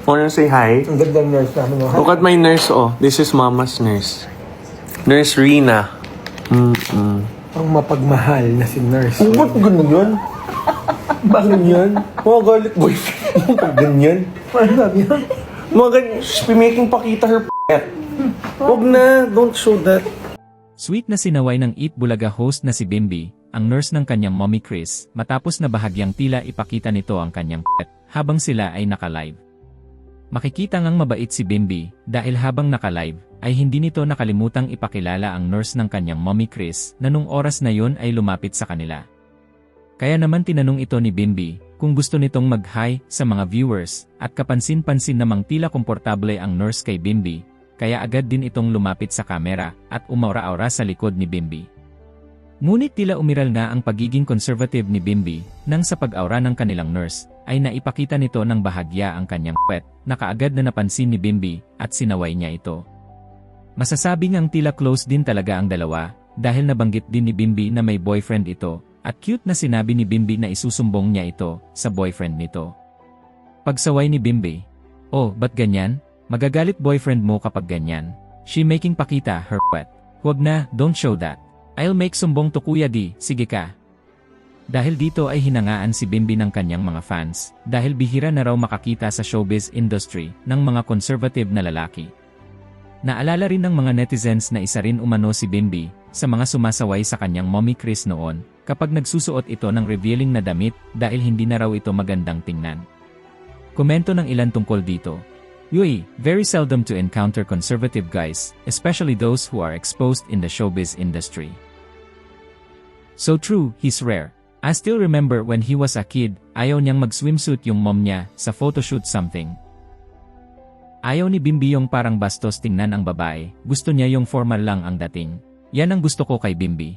Wanna say hi? Ang ganda ng nurse namin. No? Look at my nurse, oh. This is mama's nurse. Nurse Rina. Ang mapagmahal na si nurse. Oh, ba't ganun yun? Bakit yan? Mga galit boyfriend. Pag ganyan. Ano sabi yan? Mga ganyan. She's making pakita her p***. Huwag na. Don't show that. Sweet na sinaway ng Eat Bulaga host na si Bimby, ang nurse ng kanyang mommy Chris, matapos na bahagyang tila ipakita nito ang kanyang pet, habang sila ay naka-live. Makikita ngang mabait si Bimby, dahil habang naka-live, ay hindi nito nakalimutang ipakilala ang nurse ng kanyang mommy Chris, na nung oras na yun ay lumapit sa kanila. Kaya naman tinanong ito ni Bimby, kung gusto nitong mag-hi sa mga viewers, at kapansin-pansin namang tila komportable ang nurse kay Bimby, kaya agad din itong lumapit sa kamera at umaura-aura sa likod ni Bimby. Ngunit tila umiral na ang pagiging conservative ni Bimby nang sa pag-aura ng kanilang nurse ay naipakita nito ng bahagya ang kanyang pet na kaagad na napansin ni Bimby at sinaway niya ito. Masasabing ang tila close din talaga ang dalawa dahil nabanggit din ni Bimby na may boyfriend ito at cute na sinabi ni Bimby na isusumbong niya ito sa boyfriend nito. Pagsaway ni Bimby, "Oh, ba't ganyan? Magagalit boyfriend mo kapag ganyan. She making pakita her pet. Huwag na, don't show that. I'll make sumbong to Kuya D, sige ka." Dahil dito ay hinangaan si Bimby ng kanyang mga fans, dahil bihira na raw makakita sa showbiz industry ng mga conservative na lalaki. Naalala rin ng mga netizens na isa rin umano si Bimby sa mga sumasaway sa kanyang mommy Chris noon, kapag nagsusuot ito ng revealing na damit dahil hindi na raw ito magandang tingnan. Komento ng ilan tungkol dito. Yui, very seldom to encounter conservative guys, especially those who are exposed in the showbiz industry. So true, he's rare. I still remember when he was a kid, ayaw niyang mag-swimsuit yung mom niya sa photoshoot something. Ayaw ni Bimby yung parang bastos tingnan ang babae, gusto niya yung formal lang ang dating. Yan ang gusto ko kay Bimby.